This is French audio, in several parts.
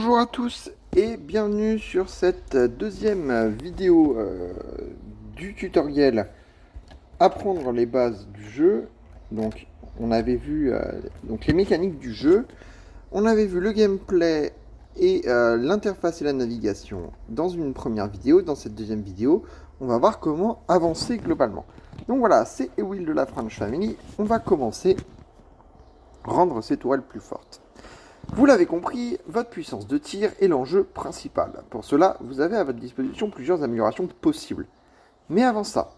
Bonjour à tous et bienvenue sur cette deuxième vidéo du tutoriel Apprendre les bases du jeu. Donc on avait vu donc les mécaniques du jeu, on avait vu le gameplay et l'interface et la navigation dans une première vidéo. Dans cette deuxième vidéo, on va voir comment avancer globalement. Donc voilà, c'est Ewil de la French Family. On va commencer rendre ces tourelles plus fortes. Vous l'avez compris, votre puissance de tir est l'enjeu principal. Pour cela, vous avez à votre disposition plusieurs améliorations possibles. Mais avant ça,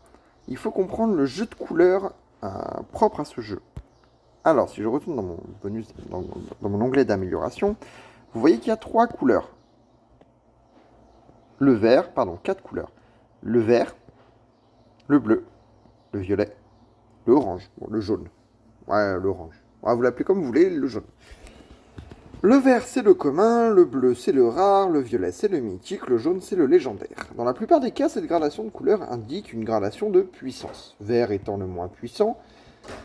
il faut comprendre le jeu de couleurs propre à ce jeu. Alors, si je retourne dans mon bonus, dans mon onglet d'amélioration, vous voyez qu'il y a 3 couleurs. Le vert, pardon, 4 couleurs. Le vert, le bleu, le violet, le orange, bon, le jaune. Ouais, l'orange. Ouais, vous l'appelez comme vous voulez, le jaune. Le vert, c'est le commun, le bleu, c'est le rare, le violet, c'est le mythique, le jaune, c'est le légendaire. Dans la plupart des cas, cette gradation de couleur indique une gradation de puissance. Vert étant le moins puissant,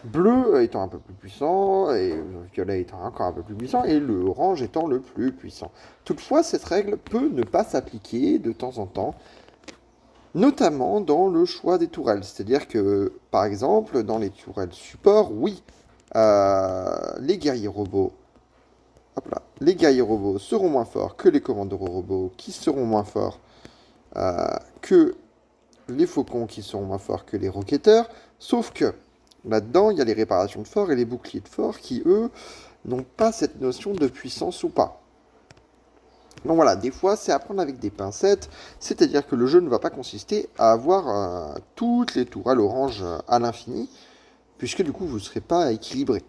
bleu étant un peu plus puissant, et violet étant encore un peu plus puissant, et le orange étant le plus puissant. Toutefois, cette règle peut ne pas s'appliquer de temps en temps, notamment dans le choix des tourelles. C'est-à-dire que, par exemple, dans les tourelles support, oui, les guerriers robots, hop là, les guerriers robots seront moins forts que les commandos robots, qui seront moins forts que les faucons, qui seront moins forts que les roquetteurs. Sauf que là-dedans, il y a les réparations de fort et les boucliers de fort qui, eux, n'ont pas cette notion de puissance ou pas. Donc voilà, des fois, c'est à prendre avec des pincettes, c'est-à-dire que le jeu ne va pas consister à avoir toutes les tourelles orange à l'infini, puisque du coup, vous ne serez pas équilibré.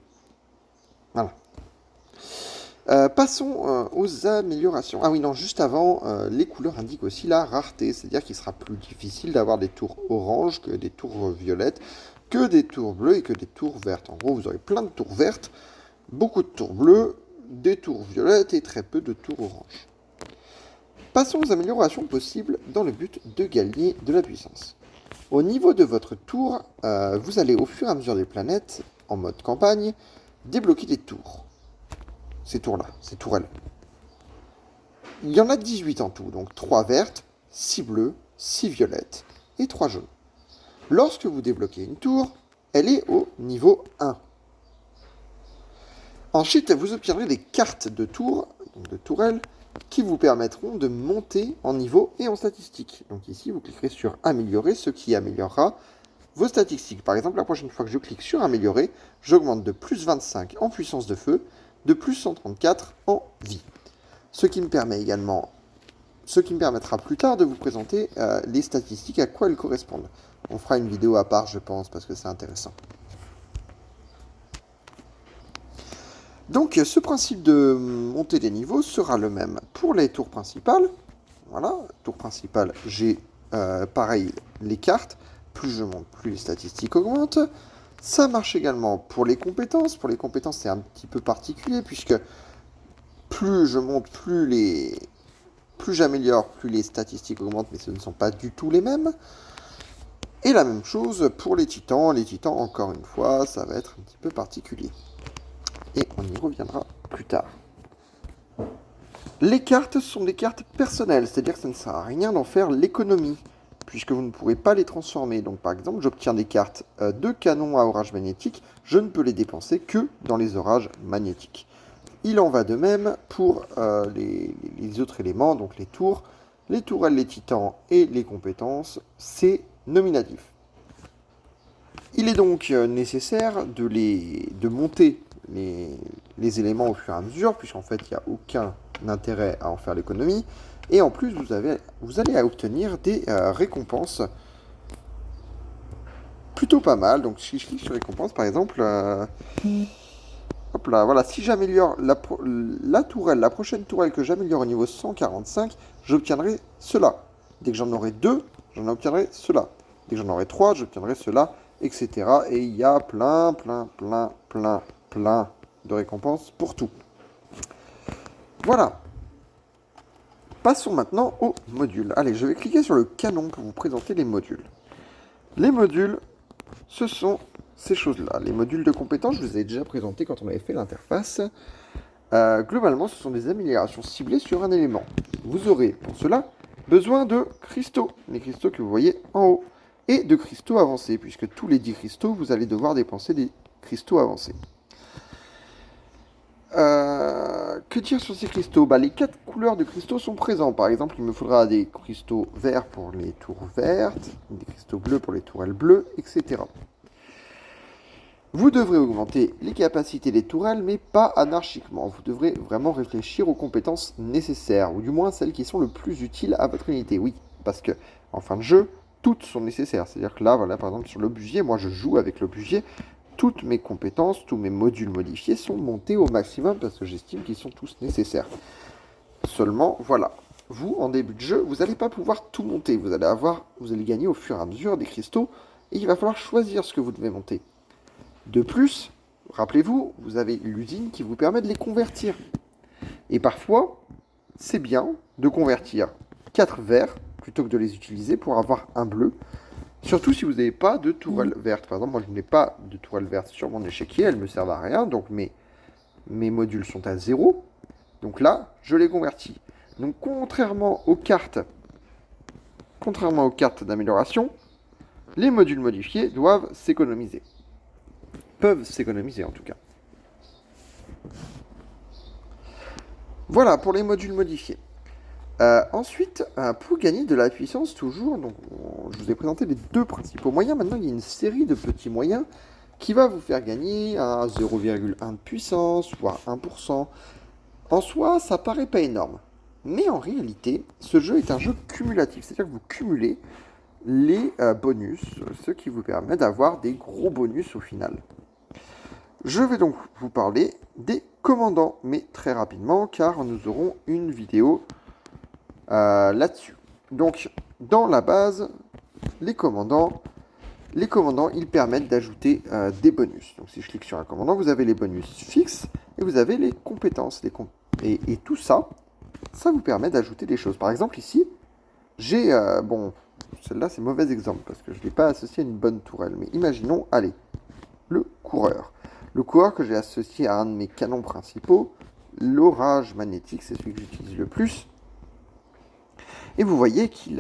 Voilà. Passons aux améliorations. Ah oui, non, juste avant, les couleurs indiquent aussi la rareté, c'est-à-dire qu'il sera plus difficile d'avoir des tours orange que des tours violettes, que des tours bleues et que des tours vertes. En gros, vous aurez plein de tours vertes, beaucoup de tours bleus, des tours violettes et très peu de tours orange. Passons aux améliorations possibles dans le but de gagner de la puissance. Au niveau de votre tour, vous allez au fur et à mesure des planètes, en mode campagne, débloquer des tours. Ces tours-là, ces tourelles. Il y en a 18 en tout, donc 3 vertes, 6 bleues, 6 violettes et 3 jaunes. Lorsque vous débloquez une tour, elle est au niveau 1. Ensuite, vous obtiendrez des cartes de tours, donc de tourelles, qui vous permettront de monter en niveau et en statistiques. Donc ici, vous cliquerez sur Améliorer, ce qui améliorera vos statistiques. Par exemple, la prochaine fois que je clique sur Améliorer, j'augmente de plus 25 en puissance de feu, de plus 134 en vie. Ce qui me permettra plus tard de vous présenter les statistiques, à quoi elles correspondent. On fera une vidéo à part, je pense, parce que c'est intéressant. Donc, ce principe de montée des niveaux sera le même pour les tours principales. Voilà, tour principal, j'ai pareil les cartes. Plus je monte, plus les statistiques augmentent. Ça marche également pour les compétences. Pour les compétences, c'est un petit peu particulier, puisque plus je monte, plus j'améliore, plus les statistiques augmentent, mais ce ne sont pas du tout les mêmes. Et la même chose pour les titans. Les titans, encore une fois, ça va être un petit peu particulier. Et on y reviendra plus tard. Les cartes sont des cartes personnelles, c'est-à-dire que ça ne sert à rien d'en faire l'économie, puisque vous ne pourrez pas les transformer. Donc par exemple, j'obtiens des cartes de canon à orage magnétique, je ne peux les dépenser que dans les orages magnétiques. Il en va de même pour les autres éléments, donc les tours, les tourelles, les titans et les compétences, c'est nominatif. Il est donc nécessaire de monter les éléments au fur et à mesure, puisqu'en fait il n'y a aucun intérêt à en faire l'économie, et en plus vous allez obtenir des récompenses plutôt pas mal. Donc si je clique sur récompenses par exemple, hop là, voilà, si j'améliore la tourelle, la prochaine tourelle que j'améliore au niveau 145, j'obtiendrai cela. Dès que j'en aurai 2, j'en obtiendrai cela. Dès que j'en aurai 3, j'obtiendrai cela, etc. Et il y a plein de récompenses pour tout. Voilà. Passons maintenant aux modules. Allez, je vais cliquer sur le canon pour vous présenter les modules. Les modules, ce sont ces choses-là. Les modules de compétences, je vous ai déjà présenté quand on avait fait l'interface. Globalement, ce sont des améliorations ciblées sur un élément. Vous aurez pour cela besoin de cristaux, les cristaux que vous voyez en haut, et de cristaux avancés, puisque tous les 10 cristaux, vous allez devoir dépenser des cristaux avancés. Que dire sur ces cristaux? Les 4 couleurs de cristaux sont présents. Par exemple, il me faudra des cristaux verts pour les tours vertes, des cristaux bleus pour les tourelles bleues, etc. Vous devrez augmenter les capacités des tourelles, mais pas anarchiquement. Vous devrez vraiment réfléchir aux compétences nécessaires, ou du moins celles qui sont le plus utiles à votre unité. Oui, parce que en fin de jeu, toutes sont nécessaires. C'est-à-dire que là, voilà, par exemple, sur l'obusier, moi je joue avec l'obusier. Toutes mes compétences, tous mes modules modifiés sont montés au maximum parce que j'estime qu'ils sont tous nécessaires. Seulement, voilà. Vous, en début de jeu, vous n'allez pas pouvoir tout monter. Vous allez gagner au fur et à mesure des cristaux et il va falloir choisir ce que vous devez monter. De plus, rappelez-vous, vous avez l'usine qui vous permet de les convertir. Et parfois, c'est bien de convertir 4 verts plutôt que de les utiliser pour avoir un bleu. Surtout si vous n'avez pas de tourelle verte. Par exemple, moi je n'ai pas de tourelle verte sur mon échiquier, elles ne me servent à rien, donc mes modules sont à 0. Donc là, je les convertis. Donc contrairement aux cartes d'amélioration, les modules modifiés doivent s'économiser. Peuvent s'économiser en tout cas. Voilà pour les modules modifiés. Ensuite, pour gagner de la puissance toujours, donc, je vous ai présenté les 2 principaux moyens. Maintenant, il y a une série de petits moyens qui va vous faire gagner à 0,1 de puissance, voire 1%. En soi, ça paraît pas énorme. Mais en réalité, ce jeu est un jeu cumulatif. C'est-à-dire que vous cumulez les bonus, ce qui vous permet d'avoir des gros bonus au final. Je vais donc vous parler des commandants, mais très rapidement, car nous aurons une vidéo là-dessus. Donc, dans la base, les commandants, ils permettent d'ajouter des bonus. Donc, si je clique sur un commandant, vous avez les bonus fixes et vous avez les compétences. Et tout ça, ça vous permet d'ajouter des choses. Par exemple, ici, j'ai... celle-là, c'est mauvais exemple parce que je ne l'ai pas associé à une bonne tourelle. Mais imaginons, allez, le coureur. Le coureur que j'ai associé à un de mes canons principaux, l'orage magnétique, c'est celui que j'utilise le plus. Et vous voyez qu'il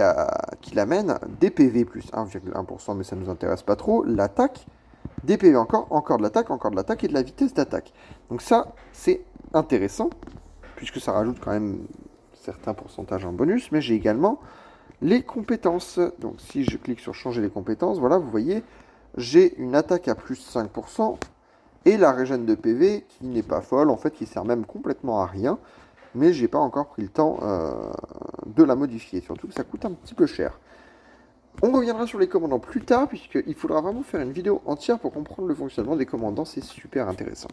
amène des PV plus 1,1%, mais ça ne nous intéresse pas trop. L'attaque, des PV encore de l'attaque et de la vitesse d'attaque. Donc ça, c'est intéressant, puisque ça rajoute quand même certains pourcentages en bonus, mais j'ai également les compétences. Donc si je clique sur changer les compétences, voilà, vous voyez, j'ai une attaque à plus 5%, et la régène de PV qui n'est pas folle, en fait, qui sert même complètement à rien. Mais j'ai pas encore pris le temps de la modifier, surtout que ça coûte un petit peu cher. On reviendra sur les commandants plus tard, puisqu'il faudra vraiment faire une vidéo entière pour comprendre le fonctionnement des commandants, c'est super intéressant.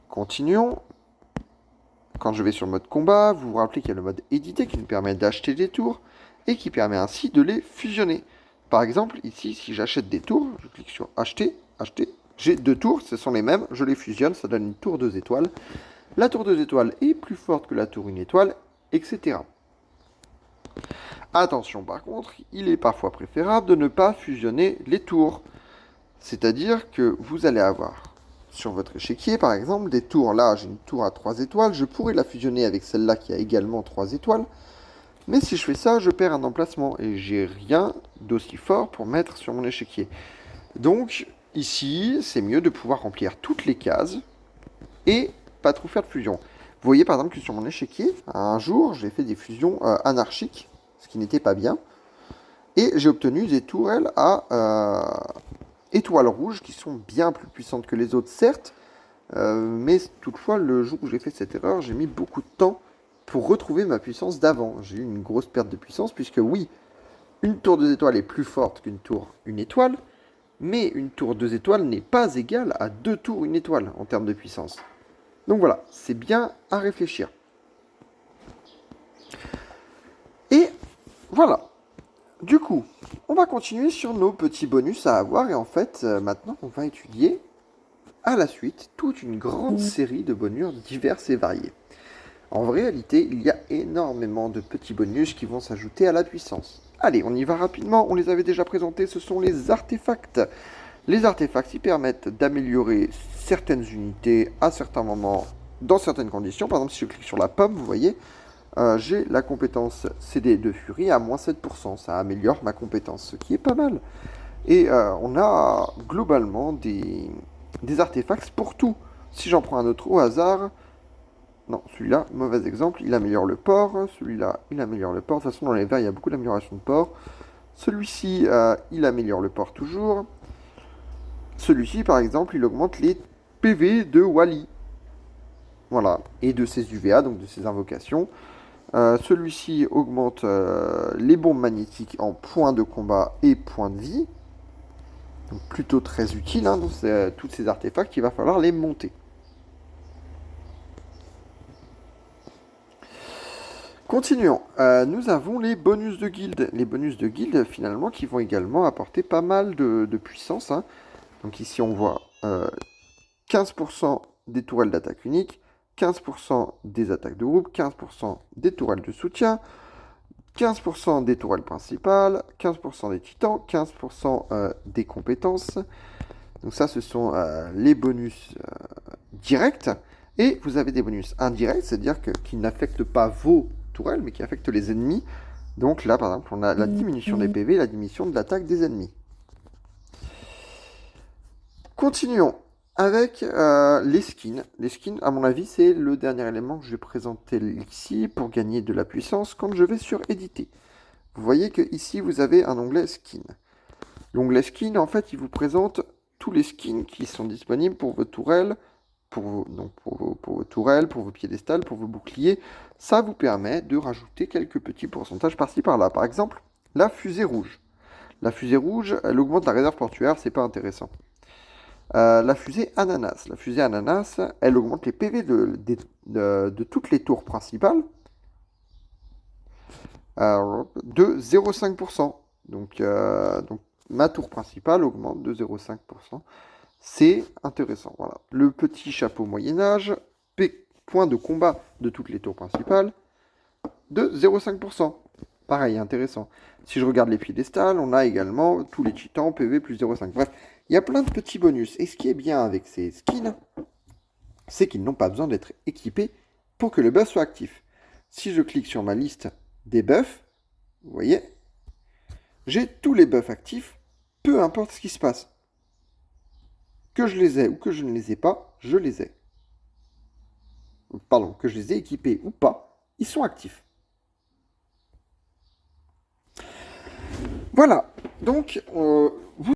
Continuons. Quand je vais sur le mode combat, vous vous rappelez qu'il y a le mode éditer qui nous permet d'acheter des tours, et qui permet ainsi de les fusionner. Par exemple, ici, si j'achète des tours, je clique sur acheter, j'ai 2 tours, ce sont les mêmes, je les fusionne, ça donne une tour 2 étoiles. La tour 2 étoiles est plus forte que la tour 1 étoile, etc. Attention par contre, il est parfois préférable de ne pas fusionner les tours. C'est-à-dire que vous allez avoir sur votre échiquier, par exemple, des tours. Là, j'ai une tour à 3 étoiles, je pourrais la fusionner avec celle-là qui a également 3 étoiles. Mais si je fais ça, je perds un emplacement et j'ai rien d'aussi fort pour mettre sur mon échiquier. Donc, ici, c'est mieux de pouvoir remplir toutes les cases et pas trop faire de fusion. Vous voyez par exemple que sur mon échiquier, un jour, j'ai fait des fusions anarchiques, ce qui n'était pas bien. Et j'ai obtenu des tourelles à étoiles rouges qui sont bien plus puissantes que les autres, certes. Mais toutefois, le jour où j'ai fait cette erreur, j'ai mis beaucoup de temps pour retrouver ma puissance d'avant. J'ai eu une grosse perte de puissance, puisque oui, une tour 2 étoiles est plus forte qu'une tour 1 étoile, mais une tour 2 étoiles n'est pas égale à 2 tours 1 étoile en termes de puissance. Donc voilà, c'est bien à réfléchir. Et voilà. Du coup, on va continuer sur nos petits bonus à avoir. Et en fait, maintenant, on va étudier à la suite toute une grande série de bonus divers et variés. En réalité, il y a énormément de petits bonus qui vont s'ajouter à la puissance. Allez, on y va rapidement. On les avait déjà présentés, ce sont les artefacts. Les artefacts, ils permettent d'améliorer certaines unités à certains moments dans certaines conditions. Par exemple, si je clique sur la pomme, vous voyez, j'ai la compétence CD de Fury à moins 7%. Ça améliore ma compétence, ce qui est pas mal. Et on a globalement des artefacts pour tout. Si j'en prends un autre au hasard, non, celui-là, mauvais exemple, il améliore le port. Celui-là, il améliore le port. De toute façon, dans les verts, il y a beaucoup d'amélioration de port. Celui-ci, il améliore le port toujours. Celui-ci, par exemple, il augmente les PV de Wally. Voilà, et de ses UVA, donc de ses invocations. Celui-ci augmente les bombes magnétiques en points de combat et points de vie. Donc plutôt très utile, hein, donc tous ces artefacts, il va falloir les monter. Continuons. Nous avons les bonus de guilde. Les bonus de guilde, finalement, qui vont également apporter pas mal de puissance. Hein. Donc ici, on voit 15% des tourelles d'attaque unique, 15% des attaques de groupe, 15% des tourelles de soutien, 15% des tourelles principales, 15% des titans, 15% des compétences. Donc ça, ce sont les bonus directs. Et vous avez des bonus indirects, c'est-à-dire qui n'affectent pas vos tourelles, mais qui affectent les ennemis. Donc là, par exemple, on a la diminution des PV et la diminution de l'attaque des ennemis. Continuons avec les skins. Les skins, à mon avis, c'est le dernier élément que je vais présenter ici pour gagner de la puissance quand je vais sur éditer. Vous voyez que ici, vous avez un onglet skin. L'onglet skin, en fait, il vous présente tous les skins qui sont disponibles pour vos tourelles, pour vos tourelles, pour vos piédestals, pour vos boucliers. Ça vous permet de rajouter quelques petits pourcentages par-ci par-là. Par exemple, la fusée rouge. La fusée rouge, elle augmente la réserve portuaire, c'est pas intéressant. La fusée ananas. La fusée ananas, elle augmente les PV de toutes les tours principales de 0,5%. Donc ma tour principale augmente de 0,5%. C'est intéressant. Voilà. Le petit chapeau Moyen-Âge, point de combat de toutes les tours principales, de 0,5%. Pareil, intéressant. Si je regarde les piédestals, on a également tous les titans PV plus 0,5. Bref, il y a plein de petits bonus. Et ce qui est bien avec ces skins, c'est qu'ils n'ont pas besoin d'être équipés pour que le buff soit actif. Si je clique sur ma liste des buffs, vous voyez, j'ai tous les buffs actifs, peu importe ce qui se passe. Que je les ai ou que je ne les ai pas, je les ai. Pardon, que je les ai équipés ou pas, ils sont actifs. Voilà, donc vous